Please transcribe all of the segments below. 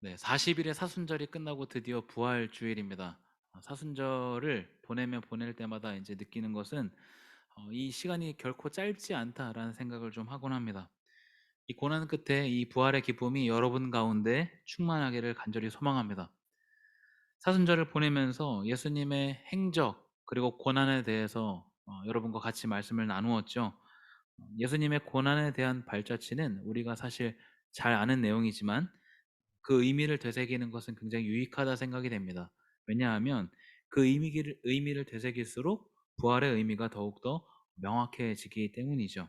네, 40일의 사순절이 끝나고 드디어 부활 주일입니다. 사순절을 보내면 보낼 때마다 이제 느끼는 것은 이 시간이 결코 짧지 않다라는 생각을 좀 하곤 합니다. 이 고난 끝에 이 부활의 기쁨이 여러분 가운데 충만하기를 간절히 소망합니다. 사순절을 보내면서 예수님의 행적 그리고 고난에 대해서 여러분과 같이 말씀을 나누었죠. 예수님의 고난에 대한 발자취는 우리가 사실 잘 아는 내용이지만 그 의미를 되새기는 것은 굉장히 유익하다 생각이 됩니다. 왜냐하면 그 의미를 되새길수록 부활의 의미가 더욱더 명확해지기 때문이죠.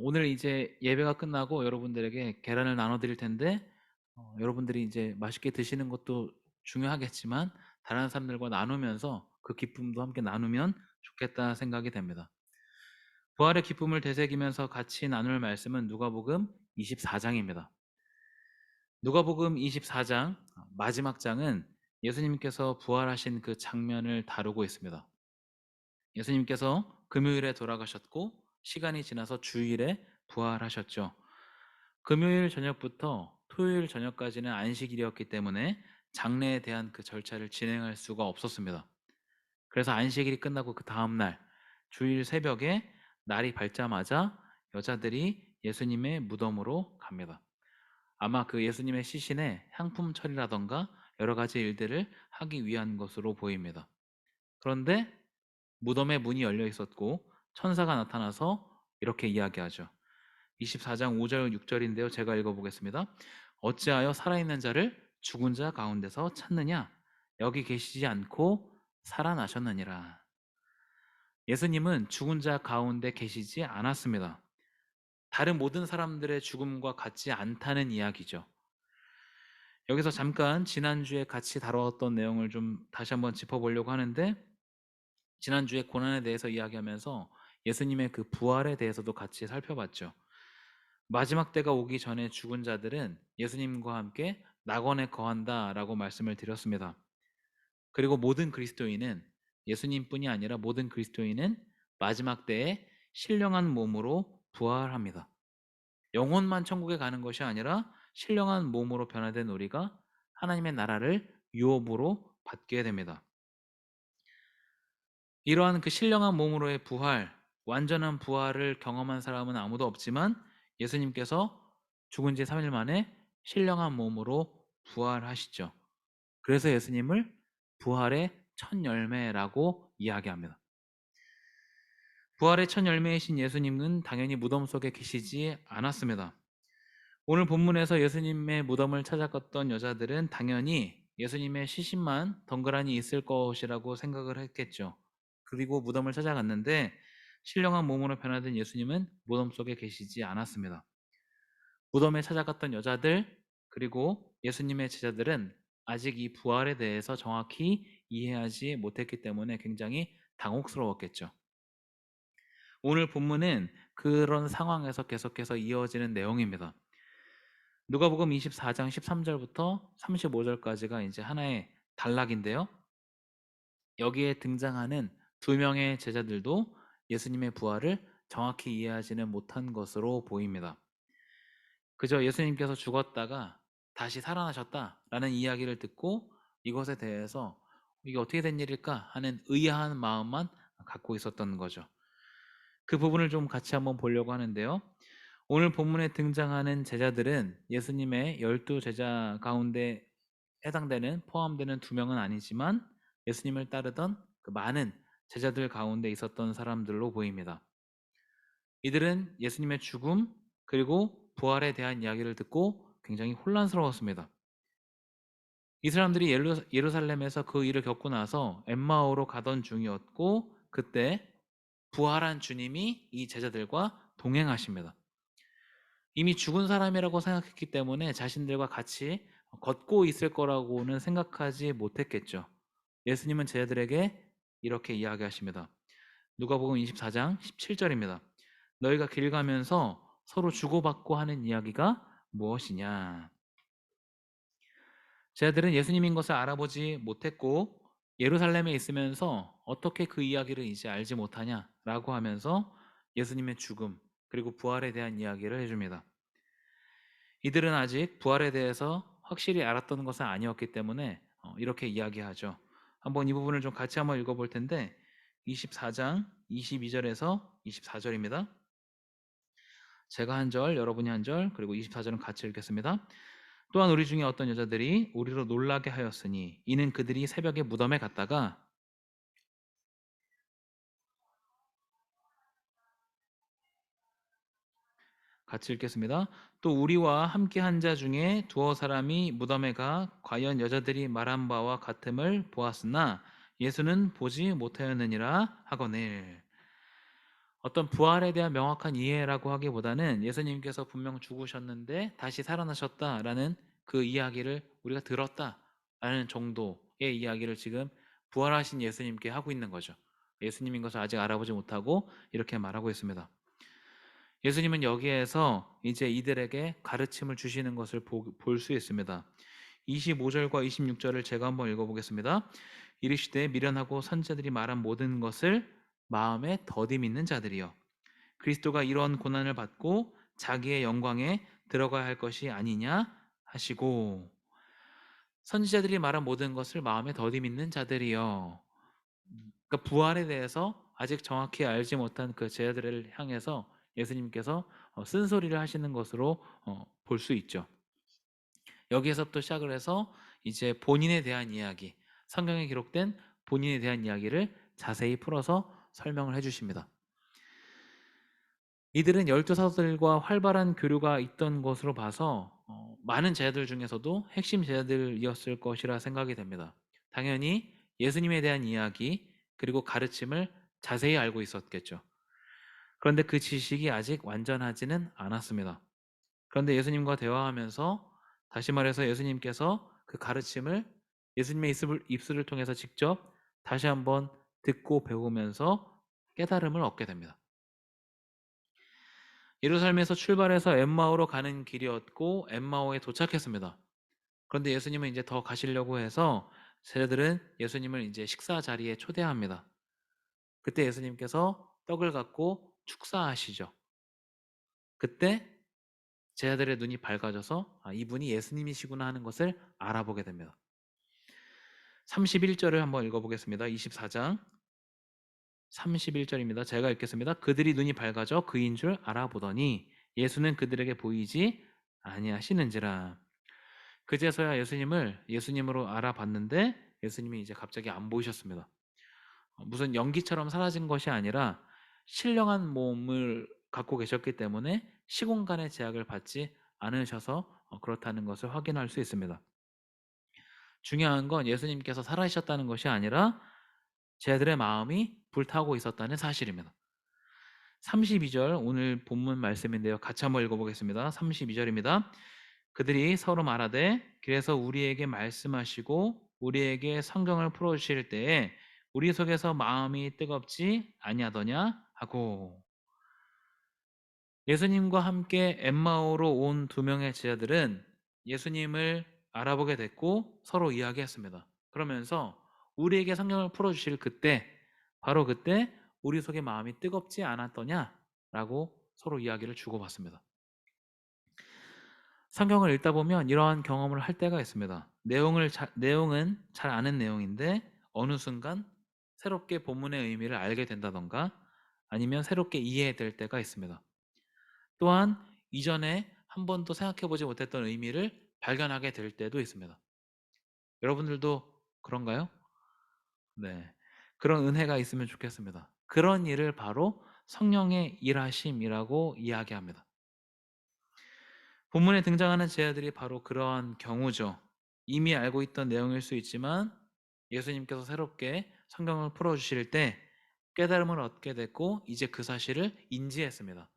오늘 이제 예배가 끝나고 여러분들에게 계란을 나눠 드릴 텐데 여러분들이 이제 맛있게 드시는 것도 중요하겠지만 다른 사람들과 나누면서 그 기쁨도 함께 나누면 좋겠다 생각이 됩니다. 부활의 기쁨을 되새기면서 같이 나눌 말씀은 누가복음 24장입니다. 누가복음 24장 마지막 장은 예수님께서 부활하신 그 장면을 다루고 있습니다. 예수님께서 금요일에 돌아가셨고 시간이 지나서 주일에 부활하셨죠. 금요일 저녁부터 토요일 저녁까지는 안식일이었기 때문에 장례에 대한 그 절차를 진행할 수가 없었습니다. 그래서 안식일이 끝나고 그 다음 날 주일 새벽에 날이 밝자마자 여자들이 예수님의 무덤으로 갑니다. 아마 그 예수님의 시신에 향품 처리라던가 여러 가지 일들을 하기 위한 것으로 보입니다. 그런데 무덤의 문이 열려 있었고 천사가 나타나서 이렇게 이야기하죠. 24장 5절 6절인데요. 제가 읽어보겠습니다. 어찌하여 살아있는 자를 죽은 자 가운데서 찾느냐? 여기 계시지 않고 살아나셨느니라. 예수님은 죽은 자 가운데 계시지 않았습니다. 다른 모든 사람들의 죽음과 같지 않다는 이야기죠. 여기서 잠깐 지난주에 같이 다루었던 내용을 좀 다시 한번 짚어보려고 하는데, 지난주에 고난에 대해서 이야기하면서 예수님의 그 부활에 대해서도 같이 살펴봤죠. 마지막 때가 오기 전에 죽은 자들은 예수님과 함께 낙원에 거한다라고 말씀을 드렸습니다. 그리고 모든 그리스도인은, 예수님뿐이 아니라 모든 그리스도인은 마지막 때에 신령한 몸으로 부활합니다. 영혼만 천국에 가는 것이 아니라 신령한 몸으로 변화된 우리가 하나님의 나라를 유업으로 받게 됩니다. 이러한 그 신령한 몸으로의 부활, 완전한 부활을 경험한 사람은 아무도 없지만 예수님께서 죽은 지 3일 만에 신령한 몸으로 부활하시죠. 그래서 예수님을 부활의 첫 열매라고 이야기합니다. 부활의 첫 열매이신 예수님은 당연히 무덤 속에 계시지 않았습니다. 오늘 본문에서 예수님의 무덤을 찾아갔던 여자들은 당연히 예수님의 시신만 덩그러니 있을 것이라고 생각을 했겠죠. 그리고 무덤을 찾아갔는데 신령한 몸으로 변화된 예수님은 무덤 속에 계시지 않았습니다. 무덤에 찾아갔던 여자들 그리고 예수님의 제자들은 아직 이 부활에 대해서 정확히 이해하지 못했기 때문에 굉장히 당혹스러웠겠죠. 오늘 본문은 그런 상황에서 계속해서 이어지는 내용입니다. 누가복음 24장 13절부터 35절까지가 이제 하나의 단락인데요. 여기에 등장하는 두 명의 제자들도 예수님의 부활을 정확히 이해하지는 못한 것으로 보입니다. 그저 예수님께서 죽었다가 다시 살아나셨다라는 이야기를 듣고 이것에 대해서 이게 어떻게 된 일일까 하는 의아한 마음만 갖고 있었던 거죠. 그 부분을 좀 같이 한번 보려고 하는데요. 오늘 본문에 등장하는 제자들은 예수님의 12 제자 가운데 해당되는 포함되는 두 명은 아니지만 예수님을 따르던 그 많은 제자들 가운데 있었던 사람들로 보입니다. 이들은 예수님의 죽음 그리고 부활에 대한 이야기를 듣고 굉장히 혼란스러웠습니다. 이 사람들이 예루살렘에서 그 일을 겪고 나서 엠마오로 가던 중이었고 그때 부활한 주님이 이 제자들과 동행하십니다. 이미 죽은 사람이라고 생각했기 때문에 자신들과 같이 걷고 있을 거라고는 생각하지 못했겠죠. 예수님은 제자들에게 이렇게 이야기하십니다. 누가복음 24장 17절입니다. 너희가 길 가면서 서로 주고받고 하는 이야기가 무엇이냐? 제자들은 예수님인 것을 알아보지 못했고 예루살렘에 있으면서 어떻게 그 이야기를 이제 알지 못하냐라고 하면서 예수님의 죽음 그리고 부활에 대한 이야기를 해줍니다. 이들은 아직 부활에 대해서 확실히 알았던 것은 아니었기 때문에 이렇게 이야기하죠. 한번 이 부분을 좀 같이 한번 읽어볼 텐데 24장 22절에서 24절입니다. 제가 한 절, 여러분이 한 절, 그리고 24절은 같이 읽겠습니다. 또한 우리 중에 어떤 여자들이 우리로 놀라게 하였으니 이는 그들이 새벽에 무덤에 갔다가 같이 읽겠습니다. 또 우리와 함께 한 자 중에 두어 사람이 무덤에 가 과연 여자들이 말한 바와 같음을 보았으나 예수는 보지 못하였느니라 하거늘. 어떤 부활에 대한 명확한 이해라고 하기보다는 예수님께서 분명 죽으셨는데 다시 살아나셨다라는 그 이야기를 우리가 들었다라는 정도의 이야기를 지금 부활하신 예수님께 하고 있는 거죠. 예수님인 것을 아직 알아보지 못하고 이렇게 말하고 있습니다. 예수님은 여기에서 이제 이들에게 가르침을 주시는 것을 볼 수 있습니다. 25절과 26절을 제가 한번 읽어보겠습니다. 이르시되 미련하고 선지자들이 말한 모든 것을 마음에 더디 믿는 자들이여 그리스도가 이런 고난을 받고 자기의 영광에 들어가야 할 것이 아니냐 하시고 선지자들이 말한 모든 것을 마음에 더디 믿는 자들이여. 그러니까 부활에 대해서 아직 정확히 알지 못한 그 제자들을 향해서 예수님께서 쓴소리를 하시는 것으로 볼 수 있죠. 여기에서부터 시작을 해서 이제 본인에 대한 이야기, 성경에 기록된 본인에 대한 이야기를 자세히 풀어서 설명을 해주십니다. 이들은 열두 사도들과 활발한 교류가 있던 것으로 봐서 많은 제자들 중에서도 핵심 제자들이었을 것이라 생각이 됩니다. 당연히 예수님에 대한 이야기 그리고 가르침을 자세히 알고 있었겠죠. 그런데 그 지식이 아직 완전하지는 않았습니다. 그런데 예수님과 대화하면서 다시 말해서 예수님께서 그 가르침을 예수님의 입술을 통해서 직접 다시 한번 듣고 배우면서 깨달음을 얻게 됩니다. 예루살렘에서 출발해서 엠마오로 가는 길이었고 엠마오에 도착했습니다. 그런데 예수님은 이제 더 가시려고 해서 제자들은 예수님을 이제 식사 자리에 초대합니다. 그때 예수님께서 떡을 갖고 축사하시죠. 그때 제자들의 눈이 밝아져서 이분이 예수님이시구나 하는 것을 알아보게 됩니다. 31절을 한번 읽어보겠습니다. 24장 31절입니다. 제가 읽겠습니다. 그들이 눈이 밝아져 그인 줄 알아보더니 예수는 그들에게 보이지 아니하시는지라. 그제서야 예수님을 예수님으로 알아봤는데 예수님이 이제 갑자기 안 보이셨습니다. 무슨 연기처럼 사라진 것이 아니라 신령한 몸을 갖고 계셨기 때문에 시공간의 제약을 받지 않으셔서 그렇다는 것을 확인할 수 있습니다. 중요한 건 예수님께서 살아계셨다는 것이 아니라 제자들의 마음이 불타고 있었다는 사실입니다. 32절 오늘 본문 말씀인데요. 같이 한번 읽어보겠습니다. 32절입니다. 그들이 서로 말하되 그래서 우리에게 말씀하시고 우리에게 성경을 풀어주실 때에 우리 속에서 마음이 뜨겁지 아니하더냐 하고. 예수님과 함께 엠마오로 온 두 명의 제자들은 예수님을 알아보게 됐고 서로 이야기했습니다. 그러면서 우리에게 성경을 풀어주실 그때 바로 그때 우리 속에 마음이 뜨겁지 않았더냐라고 서로 이야기를 주고받습니다. 성경을 읽다 보면 이러한 경험을 할 때가 있습니다. 내용은 잘 아는 내용인데 어느 순간 새롭게 본문의 의미를 알게 된다던가 아니면 새롭게 이해될 때가 있습니다. 또한 이전에 한 번도 생각해 보지 못했던 의미를 발견하게 될 때도 있습니다. 여러분들도 그런가요? 네. 그런 은혜가 있으면 좋겠습니다. 그런 일을 바로 성령의 일하심이라고 이야기합니다. 본문에 등장하는 제자들이 바로 그러한 경우죠. 이미 알고 있던 내용일 수 있지만 예수님께서 새롭게 성경을 풀어주실 때 깨달음을 얻게 됐고 이제 그 사실을 인지했습니다.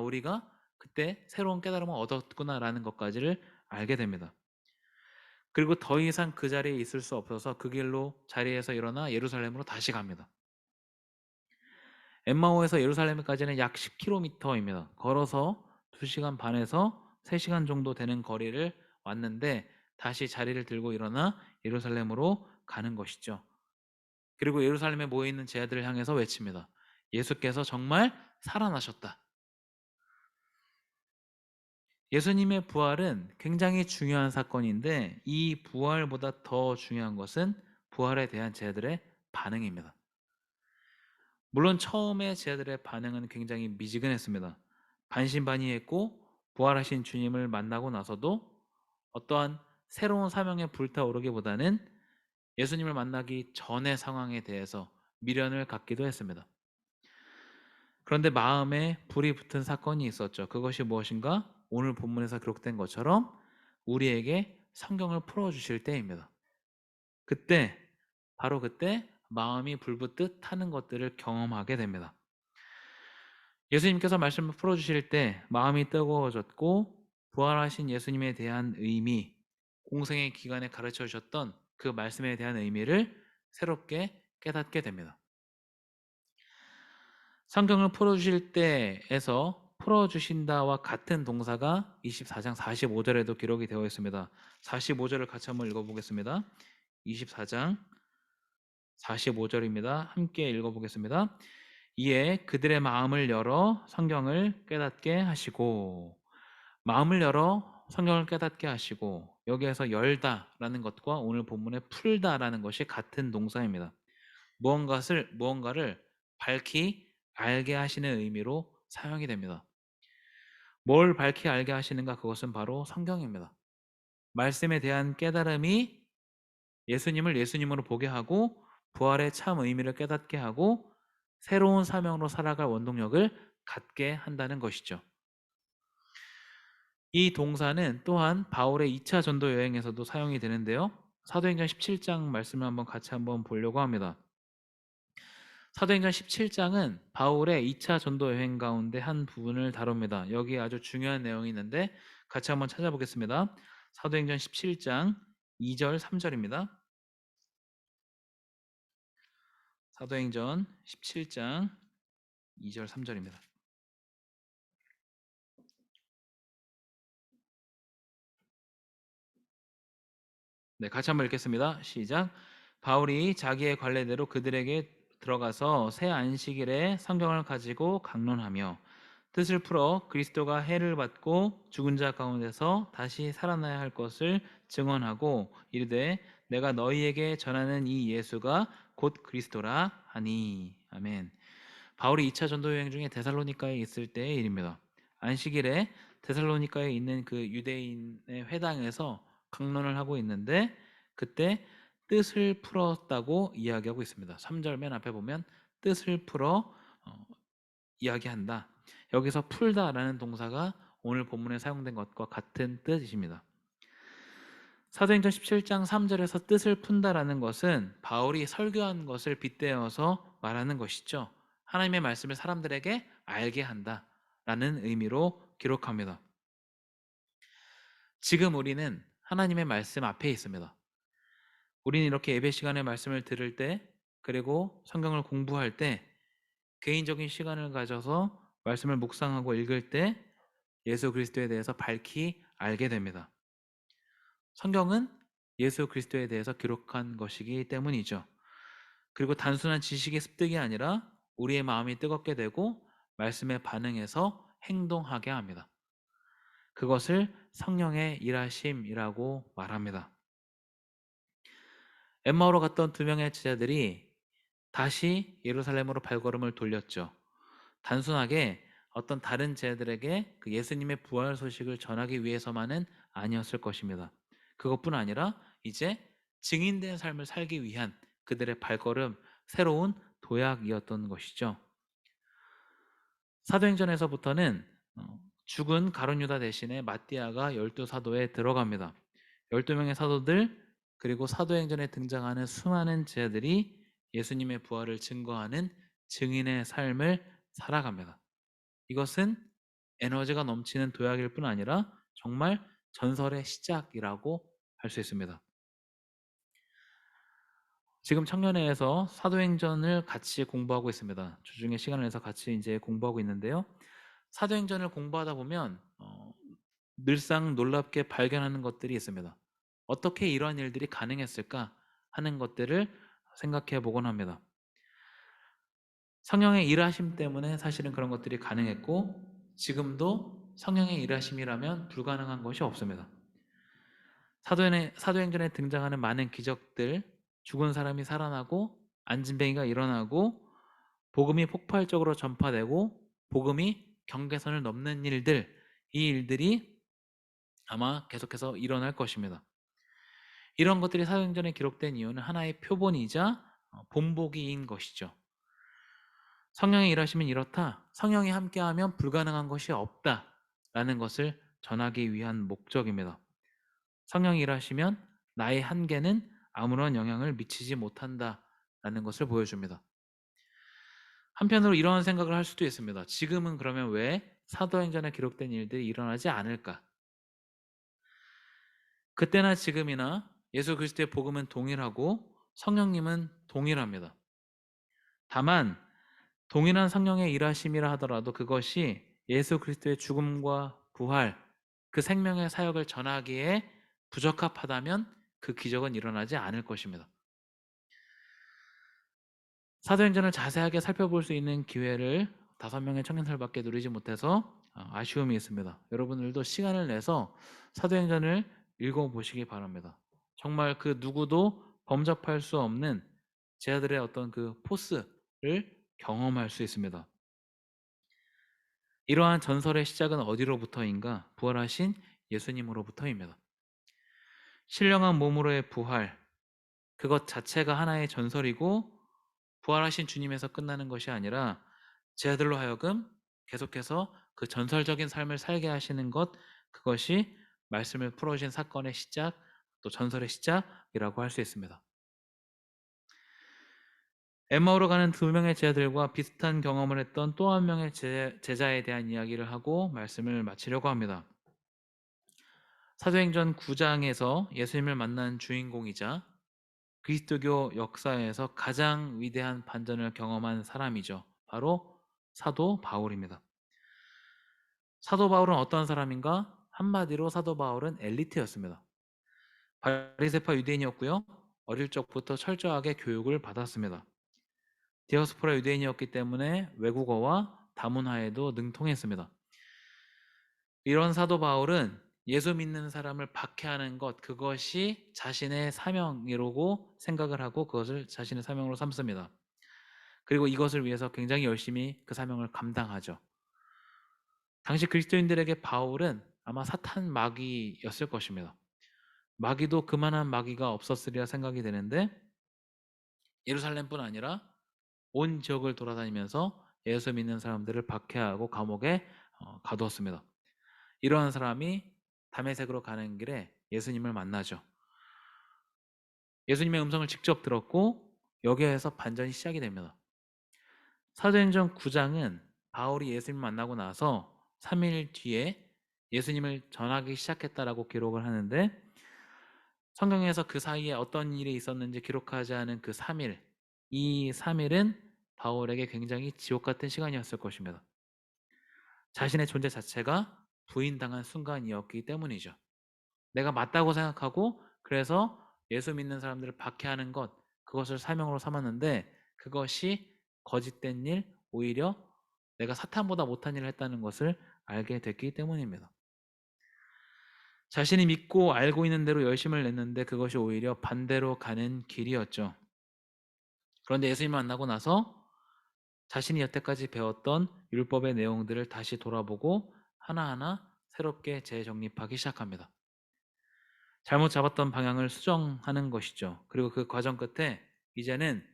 우리가 그때 새로운 깨달음을 얻었구나라는 것까지를 알게 됩니다. 그리고 더 이상 그 자리에 있을 수 없어서 그 길로 자리에서 일어나 예루살렘으로 다시 갑니다. 엠마오에서 예루살렘까지는 약 10km입니다. 걸어서 2시간 반에서 3시간 정도 되는 거리를 왔는데 다시 자리를 들고 일어나 예루살렘으로 가는 것이죠. 그리고 예루살렘에 모여있는 제자들을 향해서 외칩니다. 예수께서 정말 살아나셨다. 예수님의 부활은 굉장히 중요한 사건인데 이 부활보다 더 중요한 것은 부활에 대한 제자들의 반응입니다. 물론 처음에 제자들의 반응은 굉장히 미지근했습니다. 반신반의했고 부활하신 주님을 만나고 나서도 어떠한 새로운 사명에 불타오르기보다는 예수님을 만나기 전의 상황에 대해서 미련을 갖기도 했습니다. 그런데 마음에 불이 붙은 사건이 있었죠. 그것이 무엇인가? 오늘 본문에서 기록된 것처럼 우리에게 성경을 풀어주실 때입니다. 그때, 바로 그때 마음이 불붙듯 타는 것들을 경험하게 됩니다. 예수님께서 말씀을 풀어주실 때 마음이 뜨거워졌고 부활하신 예수님에 대한 의미, 공생의 기간에 가르쳐 주셨던 그 말씀에 대한 의미를 새롭게 깨닫게 됩니다. 성경을 풀어주실 때에서 풀어주신다와 같은 동사가 24장 45절에도 기록이 되어 있습니다. 45절을 같이 한번 읽어보겠습니다. 24장 45절입니다. 함께 읽어보겠습니다. 이에 그들의 마음을 열어 성경을 깨닫게 하시고, 마음을 열어 성경을 깨닫게 하시고, 여기에서 열다라는 것과 오늘 본문의 풀다라는 것이 같은 동사입니다. 무언가를 밝히 알게 하시는 의미로 사용이 됩니다. 뭘 밝히 알게 하시는가? 그것은 바로 성경입니다. 말씀에 대한 깨달음이 예수님을 예수님으로 보게 하고 부활의 참 의미를 깨닫게 하고 새로운 사명으로 살아갈 원동력을 갖게 한다는 것이죠. 이 동사는 또한 바울의 2차 전도 여행에서도 사용이 되는데요. 사도행전 17장 말씀을 같이 보려고 합니다. 사도행전 17장은 바울의 2차 전도 여행 가운데 한 부분을 다룹니다. 여기에 아주 중요한 내용이 있는데 같이 한번 찾아보겠습니다. 사도행전 17장 2절 3절입니다. 사도행전 17장 2절 3절입니다. 네, 같이 한번 읽겠습니다. 시작. 바울이 자기의 관례대로 그들에게 들어가서 새 안식일에 성경을 가지고 강론하며 뜻을 풀어 그리스도가 해를 받고 죽은 자 가운데서 다시 살아나야 할 것을 증언하고 이르되 내가 너희에게 전하는 이 예수가 곧 그리스도라 하니. 아멘. 바울이 2차 전도 여행 중에 데살로니가에 있을 때의 일입니다. 안식일에 데살로니가에 있는 그 유대인의 회당에서 강론을 하고 있는데 그때 뜻을 풀었다고 이야기하고 있습니다. 3절 맨 앞에 보면 뜻을 풀어 이야기한다. 여기서 풀다라는 동사가 오늘 본문에 사용된 것과 같은 뜻이십니다. 사도행전 17장 3절에서 뜻을 푼다라는 것은 바울이 설교한 것을 빗대어서 말하는 것이죠. 하나님의 말씀을 사람들에게 알게 한다라는 의미로 기록합니다. 지금 우리는 하나님의 말씀 앞에 있습니다. 우리는 이렇게 예배 시간에 말씀을 들을 때 그리고 성경을 공부할 때 개인적인 시간을 가져서 말씀을 묵상하고 읽을 때 예수 그리스도에 대해서 밝히 알게 됩니다. 성경은 예수 그리스도에 대해서 기록한 것이기 때문이죠. 그리고 단순한 지식의 습득이 아니라 우리의 마음이 뜨겁게 되고 말씀에 반응해서 행동하게 합니다. 그것을 성령의 일하심이라고 말합니다. 엠마오로 갔던 두 명의 제자들이 다시 예루살렘으로 발걸음을 돌렸죠. 단순하게 어떤 다른 제자들에게 그 예수님의 부활 소식을 전하기 위해서만은 아니었을 것입니다. 그것뿐 아니라 이제 증인된 삶을 살기 위한 그들의 발걸음, 새로운 도약이었던 것이죠. 사도행전에서부터는 죽은 가룟 유다 대신에 마띠아가 12사도에 들어갑니다. 12명의 사도들 그리고 사도행전에 등장하는 수많은 제자들이 예수님의 부활을 증거하는 증인의 삶을 살아갑니다. 이것은 에너지가 넘치는 도약일 뿐 아니라 정말 전설의 시작이라고 할 수 있습니다. 지금 청년회에서 사도행전을 같이 공부하고 있습니다. 주중에 시간을 내서 같이 이제 공부하고 있는데요. 사도행전을 공부하다 보면 늘상 놀랍게 발견하는 것들이 있습니다. 어떻게 이러한 일들이 가능했을까 하는 것들을 생각해 보곤 합니다. 성령의 일하심 때문에 사실은 그런 것들이 가능했고 지금도 성령의 일하심이라면 불가능한 것이 없습니다. 사도행전에 등장하는 많은 기적들, 죽은 사람이 살아나고 안진뱅이가 일어나고 복음이 폭발적으로 전파되고 복음이 경계선을 넘는 일들, 이 일들이 아마 계속해서 일어날 것입니다. 이런 것들이 사도행전에 기록된 이유는 하나의 표본이자 본보기인 것이죠. 성령의 일하심은 이렇다. 성령이 함께하면 불가능한 것이 없다라는 것을 전하기 위한 목적입니다. 성령이 일하시면 나의 한계는 아무런 영향을 미치지 못한다라는 것을 보여줍니다. 한편으로 이런 생각을 할 수도 있습니다. 지금은 그러면 왜 사도행전에 기록된 일들이 일어나지 않을까? 그때나 지금이나 예수 그리스도의 복음은 동일하고 성령님은 동일합니다. 다만 동일한 성령의 일하심이라 하더라도 그것이 예수 그리스도의 죽음과 부활, 그 생명의 사역을 전하기에 부적합하다면 그 기적은 일어나지 않을 것입니다. 사도행전을 자세하게 살펴볼 수 있는 기회를 5명의 청년들밖에 누리지 못해서 아쉬움이 있습니다. 여러분들도 시간을 내서 사도행전을 읽어보시기 바랍니다. 정말 그 누구도 범접할 수 없는 제자들의 어떤 그 포스를 경험할 수 있습니다. 이러한 전설의 시작은 어디로부터인가? 부활하신 예수님으로부터입니다. 신령한 몸으로의 부활, 그것 자체가 하나의 전설이고 부활하신 주님에서 끝나는 것이 아니라 제자들로 하여금 계속해서 그 전설적인 삶을 살게 하시는 것, 그것이 말씀을 풀어주신 사건의 시작, 또 전설의 시작이라고 할 수 있습니다. 엠마오로 가는 2명의 제자들과 비슷한 경험을 했던 또 한 명의 제자에 대한 이야기를 하고 말씀을 마치려고 합니다. 사도행전 9장에서 예수님을 만난 주인공이자 그리스도교 역사에서 가장 위대한 반전을 경험한 사람이죠. 바로 사도 바울입니다. 사도 바울은 어떤 사람인가? 한마디로 사도 바울은 엘리트였습니다. 바리새파 유대인이었고요. 어릴 적부터 철저하게 교육을 받았습니다. 디아스포라 유대인이었기 때문에 외국어와 다문화에도 능통했습니다. 이런 사도 바울은 예수 믿는 사람을 박해하는 것, 그것이 자신의 사명이라고 생각을 하고 그것을 자신의 사명으로 삼습니다. 그리고 이것을 위해서 굉장히 열심히 그 사명을 감당하죠. 당시 그리스도인들에게 바울은 아마 사탄 마귀였을 것입니다. 마귀도 그만한 마귀가 없었으리라 생각이 되는데 예루살렘뿐 아니라 온 지역을 돌아다니면서 예수 믿는 사람들을 박해하고 감옥에 가두었습니다. 이러한 사람이 다메섹으로 가는 길에 예수님을 만나죠. 예수님의 음성을 직접 들었고 여기에서 반전이 시작이 됩니다. 사도행전 9장은 바울이 예수님을 만나고 나서 3일 뒤에 예수님을 전하기 시작했다라고 기록을 하는데 성경에서 그 사이에 어떤 일이 있었는지 기록하지 않은 그 3일, 이 3일은 바울에게 굉장히 지옥 같은 시간이었을 것입니다. 자신의 존재 자체가 부인당한 순간이었기 때문이죠. 내가 맞다고 생각하고 그래서 예수 믿는 사람들을 박해하는 것, 그것을 사명으로 삼았는데 그것이 거짓된 일, 오히려 내가 사탄보다 못한 일을 했다는 것을 알게 됐기 때문입니다. 자신이 믿고 알고 있는 대로 열심을 냈는데 그것이 오히려 반대로 가는 길이었죠. 그런데 예수님을 만나고 나서 자신이 여태까지 배웠던 율법의 내용들을 다시 돌아보고 하나하나 새롭게 재정립하기 시작합니다. 잘못 잡았던 방향을 수정하는 것이죠. 그리고 그 과정 끝에 이제는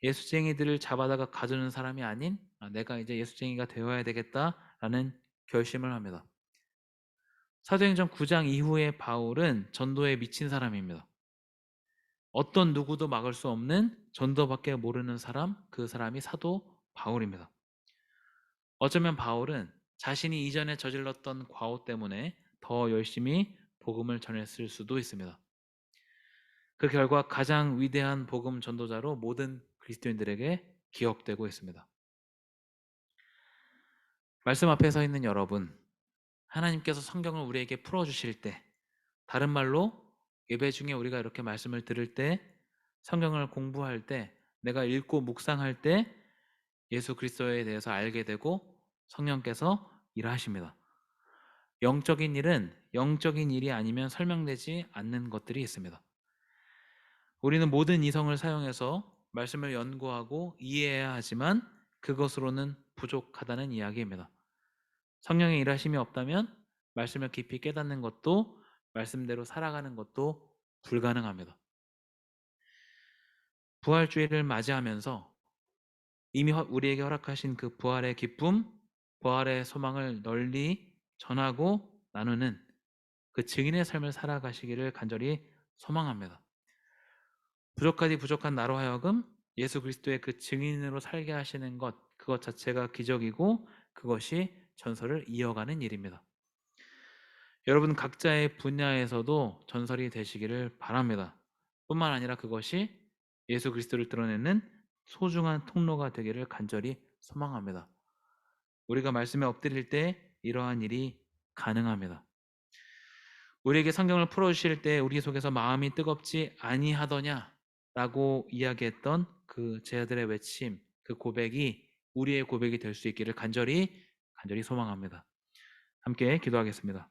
예수쟁이들을 잡아다가 가두는 사람이 아닌 내가 이제 예수쟁이가 되어야 되겠다라는 결심을 합니다. 사도행전 9장 이후에 바울은 전도에 미친 사람입니다. 어떤 누구도 막을 수 없는 전도밖에 모르는 사람, 그 사람이 사도 바울입니다. 어쩌면 바울은 자신이 이전에 저질렀던 과오 때문에 더 열심히 복음을 전했을 수도 있습니다. 그 결과 가장 위대한 복음 전도자로 모든 그리스도인들에게 기억되고 있습니다. 말씀 앞에 서 있는 여러분, 하나님께서 성경을 우리에게 풀어주실 때, 다른 말로 예배 중에 우리가 이렇게 말씀을 들을 때, 성경을 공부할 때, 내가 읽고 묵상할 때 예수 그리스도에 대해서 알게 되고 성령께서 일하십니다. 영적인 일은 영적인 일이 아니면 설명되지 않는 것들이 있습니다. 우리는 모든 이성을 사용해서 말씀을 연구하고 이해해야 하지만 그것으로는 부족하다는 이야기입니다. 성령의 일하심이 없다면 말씀을 깊이 깨닫는 것도 말씀대로 살아가는 것도 불가능합니다. 부활주의를 맞이하면서 이미 우리에게 허락하신 그 부활의 기쁨, 부활의 소망을 널리 전하고 나누는 그 증인의 삶을 살아가시기를 간절히 소망합니다. 부족하디 부족한 나로 하여금 예수 그리스도의 그 증인으로 살게 하시는 것, 그것 자체가 기적이고 그것이 전설을 이어가는 일입니다. 여러분 각자의 분야에서도 전설이 되시기를 바랍니다. 뿐만 아니라 그것이 예수 그리스도를 드러내는 소중한 통로가 되기를 간절히 소망합니다. 우리가 말씀에 엎드릴 때 이러한 일이 가능합니다. 우리에게 성경을 풀어주실 때 우리 속에서 마음이 뜨겁지 아니하더냐라고 이야기했던 그 제자들의 외침, 그 고백이 우리의 고백이 될 수 있기를 간절히 소망합니다. 함께 기도하겠습니다.